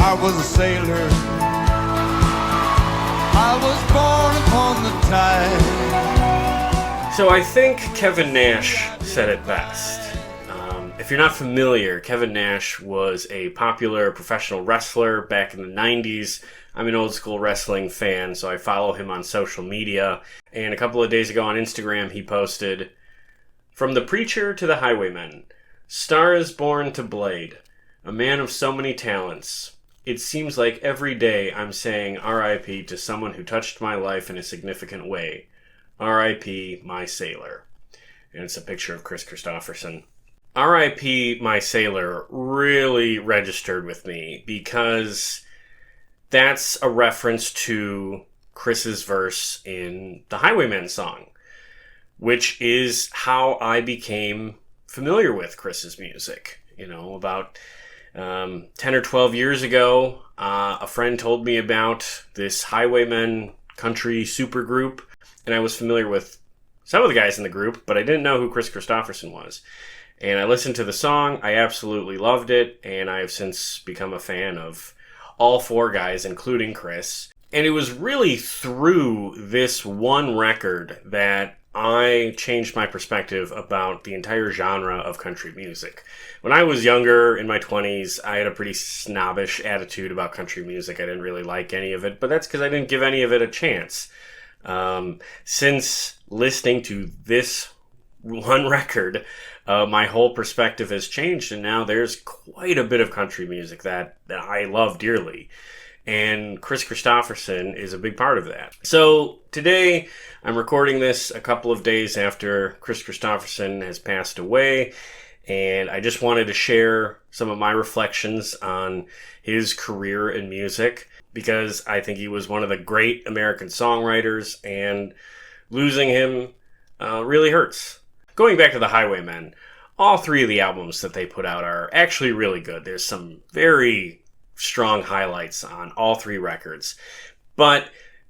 I was a sailor. I was born upon the tide. So I think Kevin Nash said it best. If you're not familiar, Kevin Nash was a popular professional wrestler back in the 90s. I'm an old school wrestling fan, so I follow him on social media. And a couple of days ago on Instagram, he posted, "From the preacher to the highwayman, star is born to blade, a man of so many talents. It seems like every day I'm saying R.I.P. to someone who touched my life in a significant way. R.I.P. my sailor." And it's a picture of Kris Kristofferson. R.I.P. my sailor really registered with me because that's a reference to Chris's verse in the Highwayman song, which is how I became familiar with Chris's music. You know, about 10 or 12 years ago, a friend told me about this Highwaymen country supergroup, and I was familiar with some of the guys in the group, but I didn't know who Kris Kristofferson was. And I listened to the song, I absolutely loved it, and I have since become a fan of all four guys, including Chris. And it was really through this one record that I changed my perspective about the entire genre of country music. When I was younger, in my 20s, I had a pretty snobbish attitude about country music. I didn't really like any of it, but that's because I didn't give any of it a chance. Since listening to this one record, my whole perspective has changed, and now there's quite a bit of country music that I love dearly. And Kris Kristofferson is a big part of that. So today, I'm recording this a couple of days after Kris Kristofferson has passed away, and I just wanted to share some of my reflections on his career in music, because I think he was one of the great American songwriters, and losing him really hurts. Going back to the Highwaymen, all three of the albums that they put out are actually really good. There's some very strong highlights on all three records. But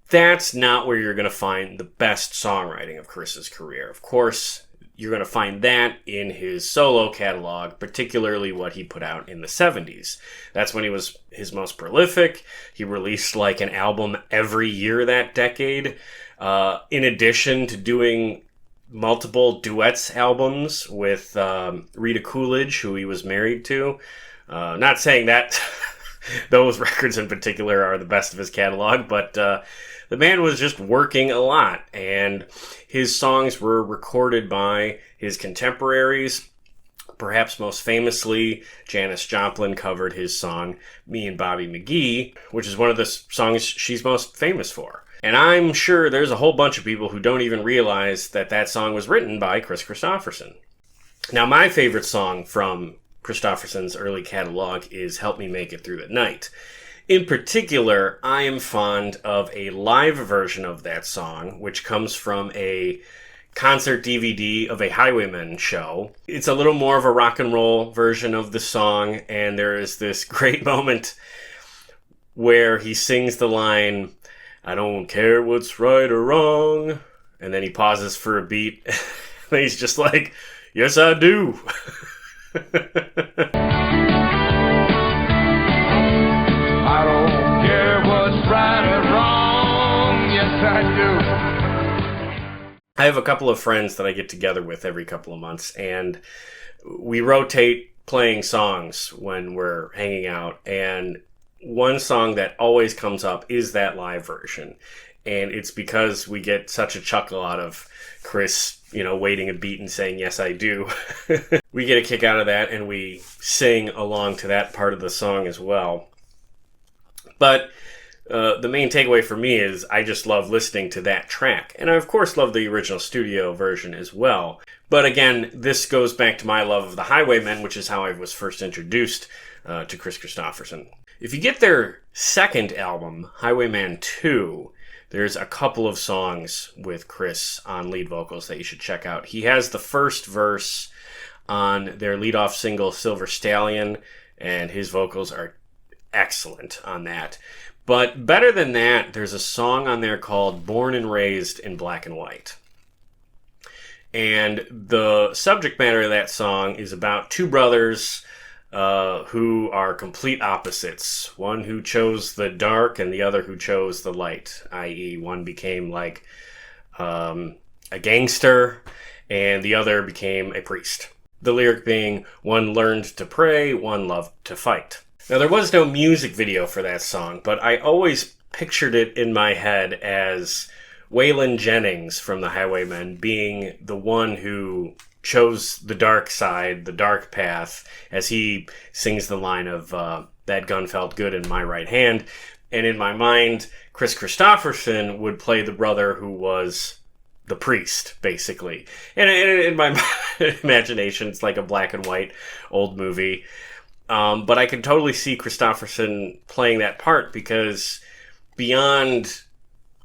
that's not where you're going to find the best songwriting of Chris's career. Of course, you're going to find that in his solo catalog, particularly what he put out in the 70s. That's when he was his most prolific. He released like an album every year that decade. In addition to doing multiple duets albums with Rita Coolidge, who he was married to. Not saying that those records in particular are the best of his catalog, but the man was just working a lot, and his songs were recorded by his contemporaries. Perhaps most famously, Janis Joplin covered his song Me and Bobby McGee, which is one of the songs she's most famous for. And I'm sure there's a whole bunch of people who don't even realize that that song was written by Kris Kristofferson. Now, my favorite song from Kristofferson's early catalog is Help Me Make It Through the Night. In particular, I am fond of a live version of that song, which comes from a concert DVD of a Highwaymen show. It's a little more of a rock and roll version of the song, and there is this great moment where he sings the line, "I don't care what's right or wrong," and then he pauses for a beat, and he's just like, "Yes, I do." I don't care what's right or wrong. Yes, I do. I have a couple of friends that I get together with every couple of months, and we rotate playing songs when we're hanging out, and one song that always comes up is that live version. And it's because we get such a chuckle out of Chris, waiting a beat and saying, "Yes, I do." We get a kick out of that, and we sing along to that part of the song as well. But the main takeaway for me is I just love listening to that track. And I, of course, love the original studio version as well. But again, this goes back to my love of the Highwaymen, which is how I was first introduced to Kris Kristofferson. If you get their second album, Highwayman 2, there's a couple of songs with Chris on lead vocals that you should check out. He has the first verse on their lead-off single, Silver Stallion, and his vocals are excellent on that. But better than that, there's a song on there called Born and Raised in Black and White. And the subject matter of that song is about two brothers who are complete opposites. One who chose the dark and the other who chose the light, i.e. one became like a gangster and the other became a priest. The lyric being, one learned to pray, one loved to fight. Now, there was no music video for that song, but I always pictured it in my head as Waylon Jennings from the Highwaymen being the one who chose the dark side, the dark path, as he sings the line of, that gun felt good in my right hand. And in my mind, Kris Kristofferson would play the brother who was the priest, basically. And in my imagination, it's like a black and white old movie. But I can totally see Kristofferson playing that part because beyond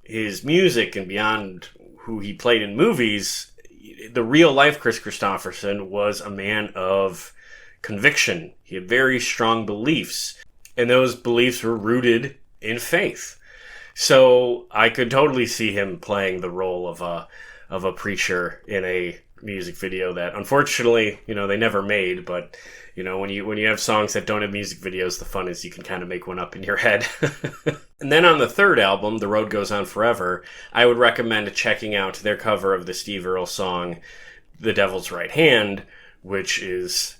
his music and beyond who he played in movies, the real life Kris Kristofferson was a man of conviction. He had very strong beliefs, and those beliefs were rooted in faith. So I could totally see him playing the role of a preacher in a music video that, unfortunately, they never made. But when you have songs that don't have music videos, the fun is you can kind of make one up in your head. And then on the third album, The Road Goes On Forever, I would recommend checking out their cover of the Steve Earle song "The Devil's Right Hand," which is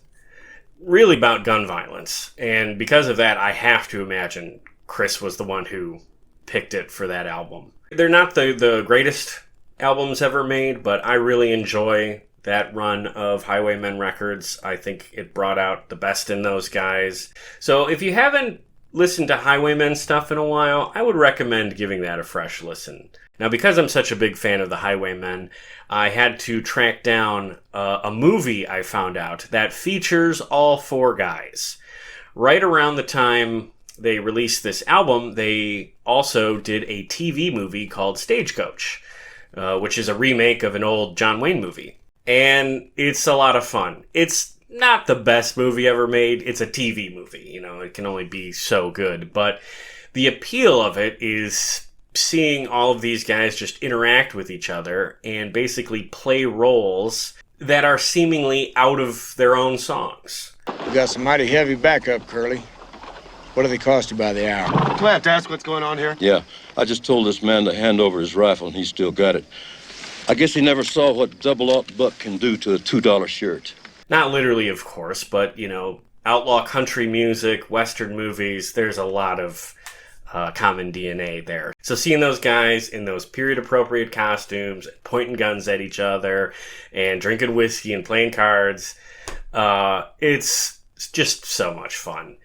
really about gun violence. And because of that, I have to imagine Kris was the one who picked it for that album. They're not the greatest albums ever made, but I really enjoy that run of Highwaymen records. I think it brought out the best in those guys. So if you haven't listened to Highwaymen stuff in a while, I would recommend giving that a fresh listen. Now, because I'm such a big fan of the Highwaymen, I had to track down a movie I found out that features all four guys. Right around the time they released this album, they also did a TV movie called Stagecoach, which is a remake of an old John Wayne movie. And it's a lot of fun. It's not the best movie ever made. It's a TV movie. It can only be so good. But the appeal of it is seeing all of these guys just interact with each other and basically play roles that are seemingly out of their own songs. You got some mighty heavy backup, Curly. What do they cost you by the hour? Do I have to ask what's going on here? Yeah, I just told this man to hand over his rifle, and he still got it. I guess he never saw what double-aught buck can do to a $2 shirt. Not literally, of course, but, outlaw country music, Western movies, there's a lot of common DNA there. So seeing those guys in those period-appropriate costumes, pointing guns at each other, and drinking whiskey and playing cards, it's just so much fun.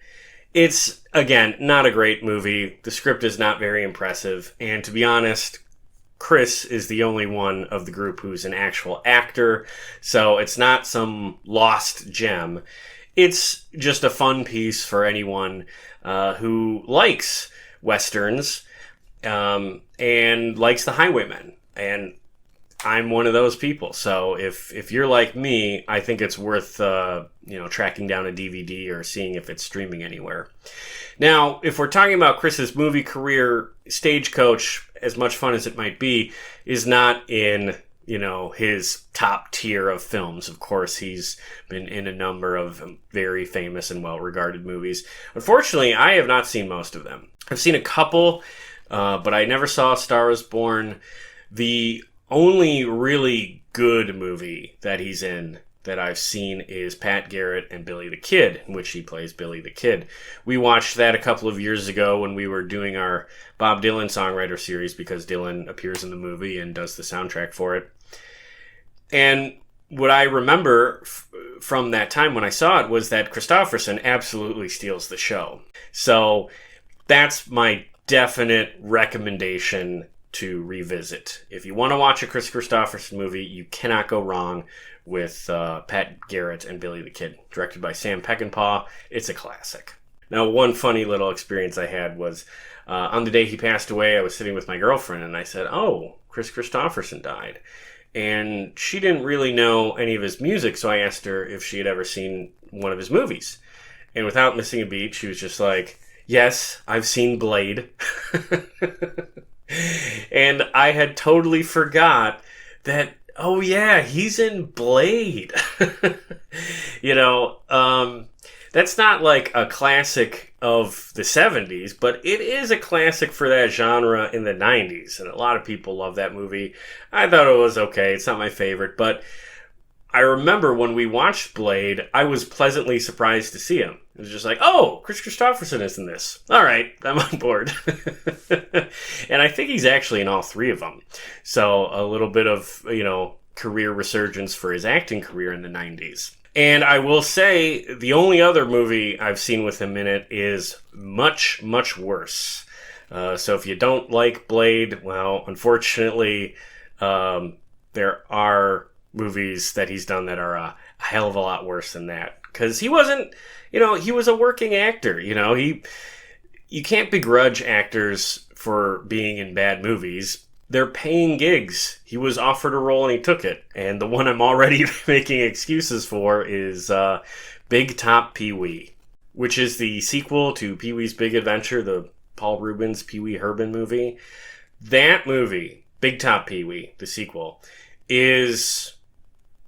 It's, again, not a great movie. The script is not very impressive. And to be honest, Kris is the only one of the group who's an actual actor. So it's not some lost gem. It's just a fun piece for anyone who likes Westerns and likes the Highwaymen. And I'm one of those people. So if you're like me, I think it's worth tracking down a DVD or seeing if it's streaming anywhere. Now, if we're talking about Kris's movie career, Stagecoach, as much fun as it might be, is not in his top tier of films. Of course, he's been in a number of very famous and well-regarded movies. Unfortunately, I have not seen most of them. I've seen a couple, but I never saw A Star Is Born. The only really good movie that he's in that I've seen is Pat Garrett and Billy the Kid, in which he plays Billy the Kid. We watched that a couple of years ago when we were doing our Bob Dylan Songwriter series, because Dylan appears in the movie and does the soundtrack for it. And what I remember from that time when I saw it was that Kristofferson absolutely steals the show. So that's my definite recommendation to revisit. If you want to watch a Kris Kristofferson movie, you cannot go wrong with Pat Garrett and Billy the Kid, directed by Sam Peckinpah. It's a classic. Now, one funny little experience I had was on the day he passed away, I was sitting with my girlfriend and I said, "Oh, Kris Kristofferson died." And she didn't really know any of his music, so I asked her if she had ever seen one of his movies. And without missing a beat, she was just like, "Yes, I've seen Blade." And I had totally forgot that, oh yeah, he's in Blade. That's not like a classic of the 70s, but it is a classic for that genre in the 90s. And a lot of people love that movie. I thought it was okay. It's not my favorite, but I remember when we watched Blade, I was pleasantly surprised to see him. It was just like, oh, Kris Kristofferson is in this. All right, I'm on board. And I think he's actually in all three of them. So a little bit of, career resurgence for his acting career in the 90s. And I will say the only other movie I've seen with him in it is much, much worse. So if you don't like Blade, well, unfortunately, there are movies that he's done that are a hell of a lot worse than that. Because he wasn't, he was a working actor. You can't begrudge actors for being in bad movies. They're paying gigs. He was offered a role and he took it. And the one I'm already making excuses for is Big Top Pee-wee, which is the sequel to Pee-wee's Big Adventure, the Paul Reubens Pee Wee Herman movie. That movie, Big Top Pee-wee, the sequel, is,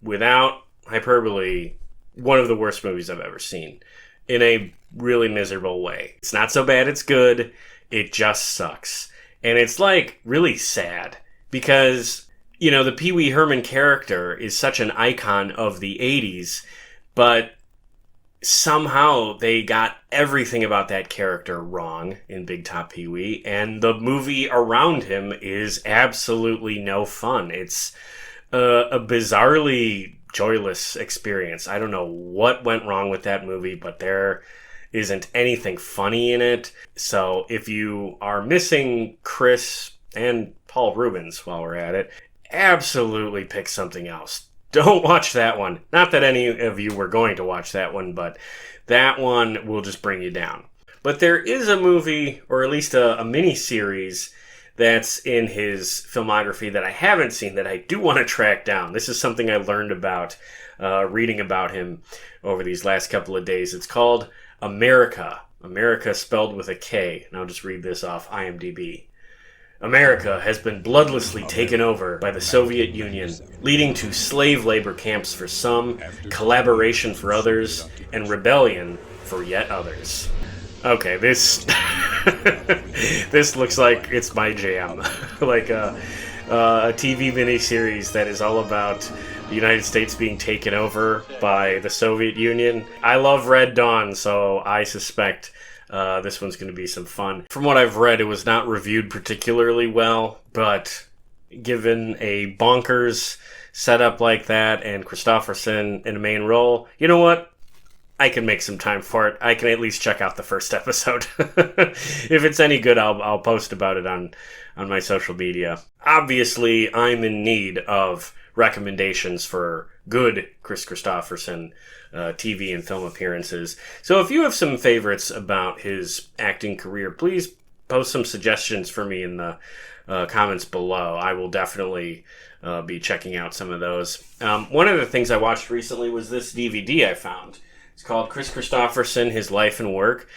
without hyperbole, one of the worst movies I've ever seen in a really miserable way. It's not so bad it's good. It just sucks. And it's like really sad because, the Pee Wee Herman character is such an icon of the 80s, but somehow they got everything about that character wrong in Big Top Pee Wee, and the movie around him is absolutely no fun. It's a bizarrely joyless experience. I don't know what went wrong with that movie, but there isn't anything funny in it. So if you are missing Kris and Paul Reubens while we're at it, absolutely pick something else. Don't watch that one. Not that any of you were going to watch that one, but that one will just bring you down. But there is a movie, or at least a mini-series, that's in his filmography that I haven't seen that I do want to track down. This is something I learned about reading about him over these last couple of days. It's called America. America spelled with a K. And I'll just read this off IMDb. America has been bloodlessly taken over by the Soviet Union, leading to slave labor camps for some, collaboration for others, and rebellion for yet others. Okay, this this looks like it's my jam. Like a TV miniseries that is all about the United States being taken over by the Soviet Union. I love Red Dawn, so I suspect this one's going to be some fun. From what I've read, it was not reviewed particularly well, but given a bonkers setup like that and Kristofferson in a main role, you know what? I can make some time for it. I can at least check out the first episode. If it's any good, I'll post about it on my social media. Obviously, I'm in need of recommendations for good Kris Kristofferson TV and film appearances. So if you have some favorites about his acting career, please post some suggestions for me in the comments below. I will definitely be checking out some of those. One of the things I watched recently was this DVD I found. It's called Kris Kristofferson, His Life and Work.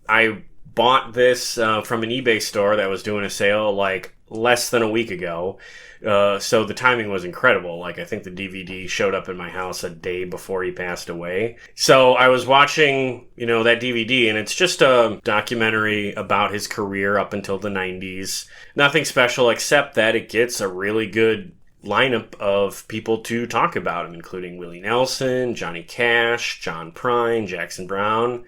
I bought this from an eBay store that was doing a sale like less than a week ago. So the timing was incredible. Like, I think the DVD showed up in my house a day before he passed away. So I was watching, that DVD, and it's just a documentary about his career up until the 90s. Nothing special except that it gets a really good lineup of people to talk about him, including Willie Nelson, Johnny Cash, John Prine, Jackson Browne,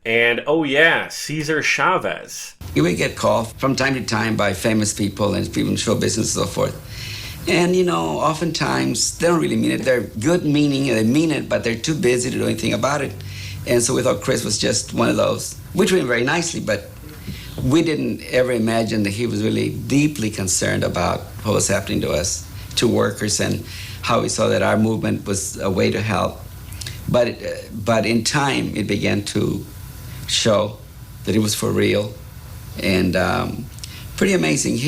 and, oh yeah, Cesar Chavez. You will get called from time to time by famous people and people in show business and so forth. And, oftentimes they don't really mean it. They're good meaning, and they mean it, but they're too busy to do anything about it. And so we thought Kris was just one of those. We treated him very nicely, but we didn't ever imagine that he was really deeply concerned about what was happening to us, to workers, and how he saw that our movement was a way to help. But in time, it began to show that it was for real, and pretty amazing.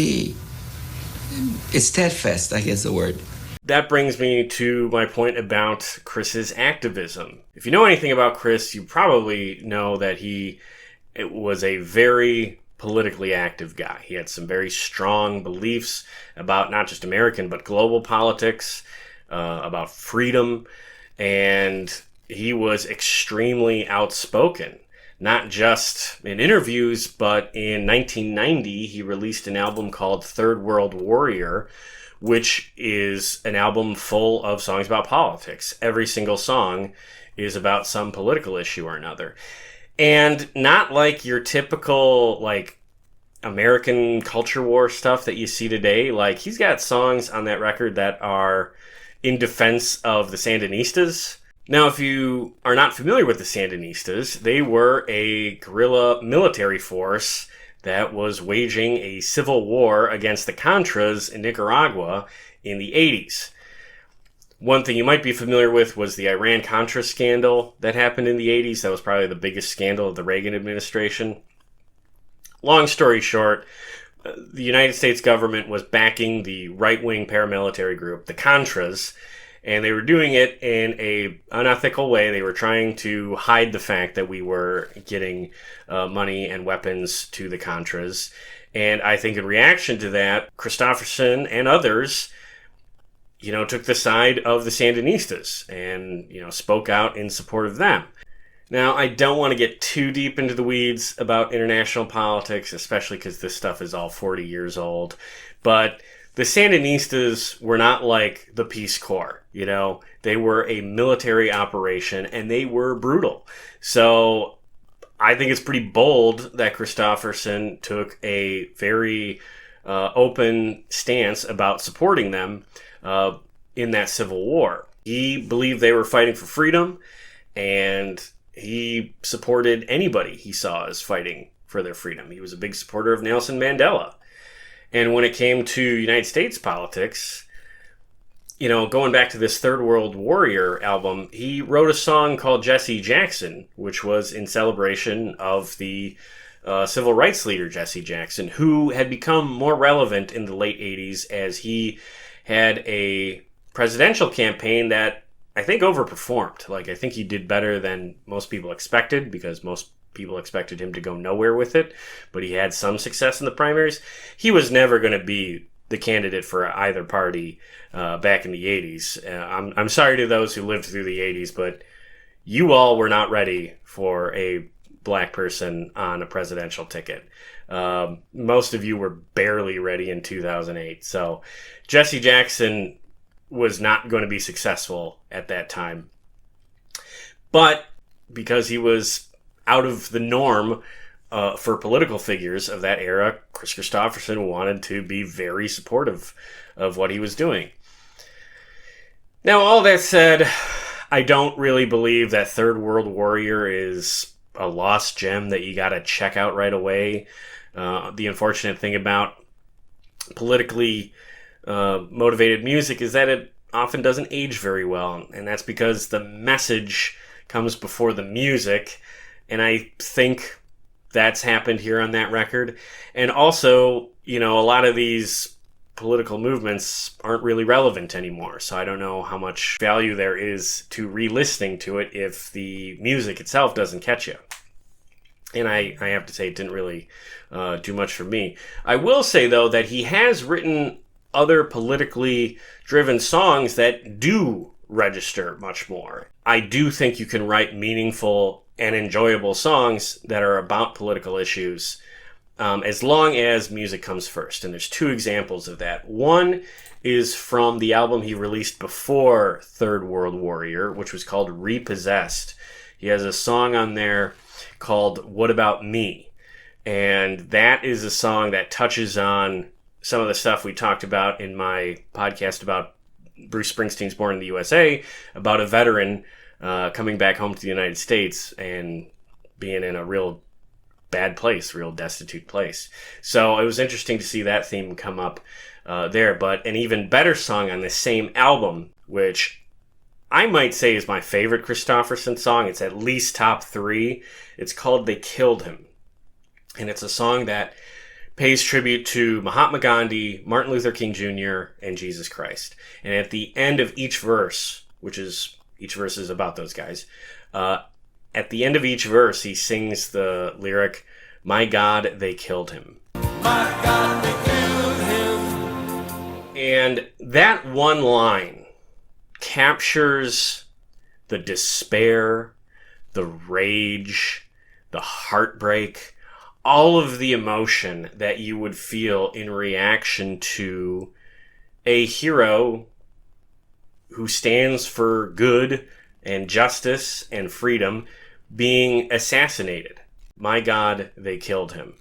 It's steadfast, I guess the word. That brings me to my point about Kris's activism. If you know anything about Kris, you probably know that it was a very politically active guy. He had some very strong beliefs about not just American, but global politics, about freedom, and he was extremely outspoken, not just in interviews, but in 1990, he released an album called Third World Warrior, which is an album full of songs about politics. Every single song is about some political issue or another. And not like your typical, like, American culture war stuff that you see today. Like, he's got songs on that record that are in defense of the Sandinistas. Now, if you are not familiar with the Sandinistas, they were a guerrilla military force that was waging a civil war against the Contras in Nicaragua in the 80s. One thing you might be familiar with was the Iran-Contra scandal that happened in the 80s. That was probably the biggest scandal of the Reagan administration. Long story short, the United States government was backing the right-wing paramilitary group, the Contras, and they were doing it in an unethical way. They were trying to hide the fact that we were getting money and weapons to the Contras. And I think in reaction to that, Kristofferson and others, took the side of the Sandinistas and, spoke out in support of them. Now, I don't want to get too deep into the weeds about international politics, especially because this stuff is all 40 years old. But the Sandinistas were not like the Peace Corps, They were a military operation, and they were brutal. So I think it's pretty bold that Kristofferson took a very open stance about supporting them in that civil war. He believed they were fighting for freedom, and he supported anybody he saw as fighting for their freedom. He was a big supporter of Nelson Mandela. And when it came to United States politics, going back to this Third World Warrior album, he wrote a song called Jesse Jackson, which was in celebration of the civil rights leader Jesse Jackson, who had become more relevant in the late 80s as he had a presidential campaign that I think overperformed. Like, I think he did better than most people expected, because most people expected him to go nowhere with it, but he had some success in the primaries. He was never going to be the candidate for either party back in the 80s. I'm sorry to those who lived through the 80s, but you all were not ready for a black person on a presidential ticket. Most of you were barely ready in 2008. So Jesse Jackson was not going to be successful at that time. But because he was out of the norm for political figures of that era, Kris Kristofferson wanted to be very supportive of what he was doing. Now, all that said, I don't really believe that Third World Warrior is a lost gem that you got to check out right away. The unfortunate thing about politically motivated music is that it often doesn't age very well, and that's because the message comes before the music, and I think that's happened here on that record. And also, a lot of these political movements aren't really relevant anymore, so I don't know how much value there is to re-listening to it if the music itself doesn't catch you. And I have to say, it didn't really do much for me. I will say, though, that he has written other politically driven songs that do register much more. I do think you can write meaningful and enjoyable songs that are about political issues as long as music comes first. And there's two examples of that. One is from the album he released before Third World Warrior, which was called Repossessed. He has a song on there called What About Me? And that is a song that touches on some of the stuff we talked about in my podcast about Bruce Springsteen's Born in the USA, about a veteran coming back home to the United States and being in a real bad place, real destitute place. So it was interesting to see that theme come up there. But an even better song on the same album, which I might say is my favorite Kristofferson song, it's at least top 3. It's called They Killed Him. And it's a song that pays tribute to Mahatma Gandhi, Martin Luther King Jr., and Jesus Christ. And at the end of each verse, each verse is about those guys, at the end of each verse, he sings the lyric, "My God, they killed him." My God, they killed him. And that one line captures the despair, the rage, the heartbreak, all of the emotion that you would feel in reaction to a hero who stands for good and justice and freedom being assassinated. My God, they killed him.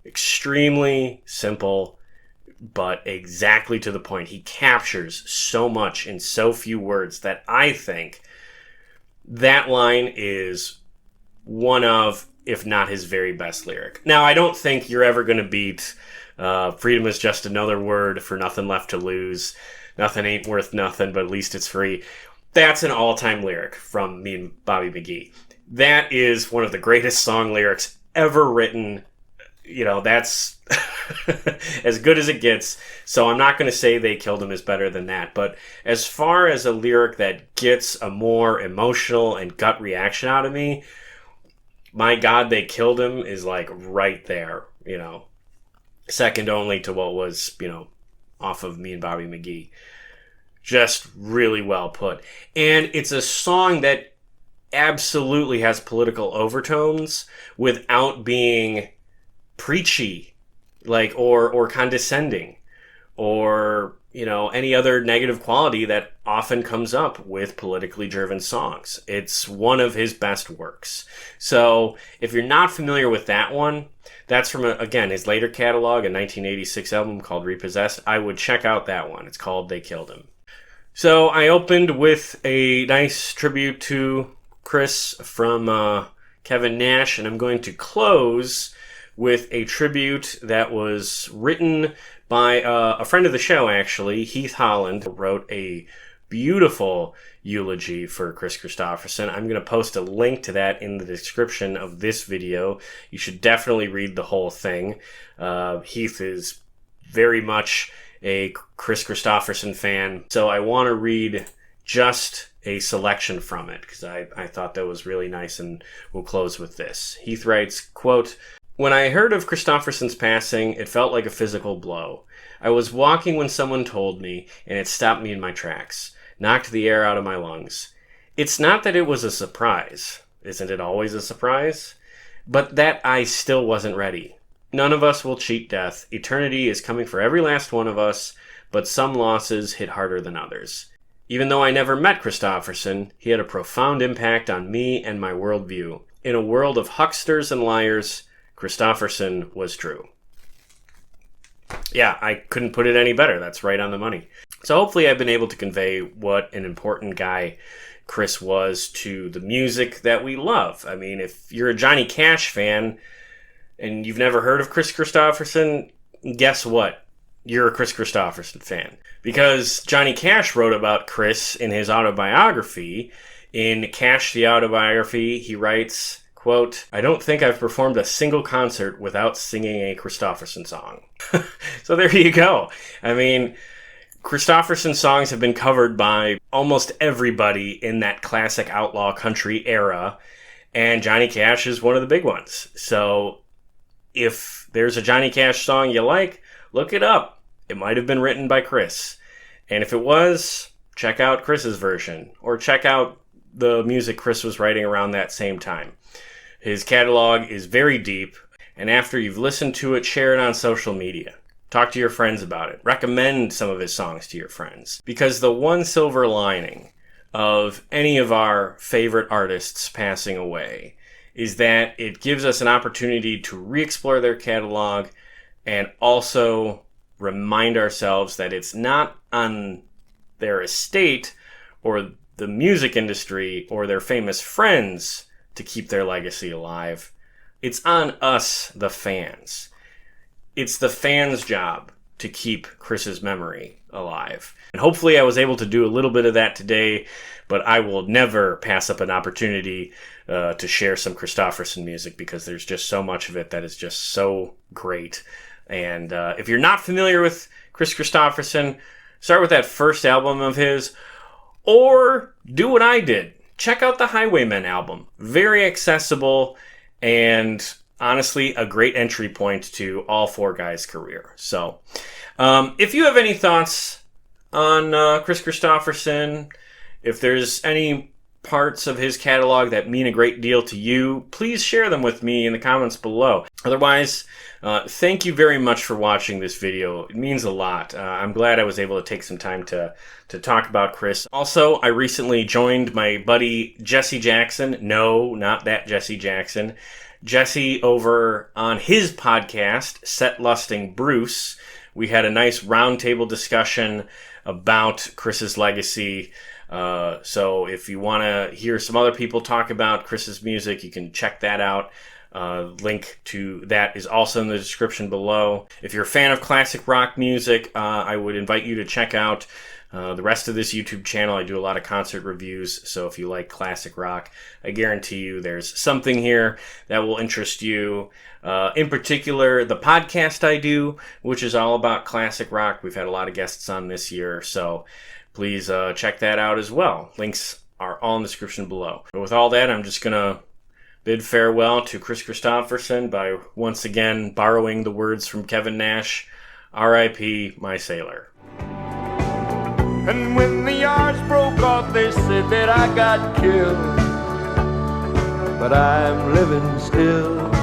Extremely simple, but exactly to the point. He captures so much in so few words that I think that line is one of, if not his very best lyric. Now, I don't think you're ever going to beat freedom is just another word for nothing left to lose. Nothing ain't worth nothing, but at least it's free. That's an all-time lyric from me and Bobby McGee. That is one of the greatest song lyrics ever written. You know, that's as good as it gets. So I'm not going to say They Killed Him is better than that. But as far as a lyric that gets a more emotional and gut reaction out of me, My God, They Killed Him is like right there, you know, second only to what was, you know, off of Me and Bobby McGee. Just really well put. And it's a song that absolutely has political overtones without being preachy, like, or condescending, or, you know, any other negative quality that often comes up with politically driven songs. It's one of his best works. So if you're not familiar with that one, that's from, again, his later catalog, a 1986 album called Repossessed. I would check out that one. It's called They Killed Him. So I opened with a nice tribute to Kris from Kevin Nash, and I'm going to close with a tribute that was written by a friend of the show, actually. Heath Holland wrote a beautiful eulogy for Kris Kristofferson. I'm going to post a link to that in the description of this video. You should definitely read the whole thing. Heath is very much a Kris Kristofferson fan, so I want to read just a selection from it because I thought that was really nice, and we'll close with this. Heath writes, quote, "When I heard of Kristofferson's passing, it felt like a physical blow. I was walking when someone told me, and it stopped me in my tracks, knocked the air out of my lungs. It's not that it was a surprise. Isn't it always a surprise? But that I still wasn't ready. None of us will cheat death. Eternity is coming for every last one of us, but some losses hit harder than others. Even though I never met Kristofferson, he had a profound impact on me and my worldview. In a world of hucksters and liars, Kristofferson was true." Yeah, I couldn't put it any better. That's right on the money. So hopefully I've been able to convey what an important guy Kris was to the music that we love. I mean, if you're a Johnny Cash fan and you've never heard of Kris Kristofferson, guess what? You're a Kris Kristofferson fan. Because Johnny Cash wrote about Kris in his autobiography. In Cash the Autobiography, he writes, quote, "I don't think I've performed a single concert without singing a Kristofferson song." So there you go. I mean, Kristofferson songs have been covered by almost everybody in that classic outlaw country era, and Johnny Cash is one of the big ones. So if there's a Johnny Cash song you like, look it up. It might have been written by Kris. And if it was, check out Kris's version, or check out the music Kris was writing around that same time. His catalog is very deep, and after you've listened to it, share it on social media. Talk to your friends about it. Recommend some of his songs to your friends. Because the one silver lining of any of our favorite artists passing away is that it gives us an opportunity to re-explore their catalog and also remind ourselves that it's not on their estate or the music industry or their famous friends to keep their legacy alive. It's on us, the fans. It's the fans' job to keep Kris's memory alive. And hopefully I was able to do a little bit of that today, but I will never pass up an opportunity to share some Kristofferson music because there's just so much of it that is just so great. And if you're not familiar with Kris Kristofferson, start with that first album of his, or do what I did. Check out the Highwaymen album. Very accessible and honestly a great entry point to all four guys' career. So if you have any thoughts on Kris Kristofferson, if there's any parts of his catalog that mean a great deal to you, please share them with me in the comments below. Otherwise, thank you very much for watching this video. It means a lot. I'm glad I was able to take some time to talk about Kris. Also, I recently joined my buddy Jesse Jackson. No, not that Jesse Jackson. Jesse over on his podcast, Set Lusting Bruce. We had a nice roundtable discussion about Kris's legacy. So if you want to hear some other people talk about Kris's music, you can check that out. Link to that is also in the description below. If you're a fan of classic rock music, I would invite you to check out the rest of this YouTube channel. I do a lot of concert reviews, so if you like classic rock, I guarantee you there's something here that will interest you. In particular, the podcast I do, which is all about classic rock. We've had a lot of guests on this year, so please check that out as well. Links are all in the description below. But with all that, I'm just going to bid farewell to Kris Kristofferson by once again borrowing the words from Kevin Nash, R.I.P. my sailor. And when the yards broke off, they said that I got killed, but I'm living still.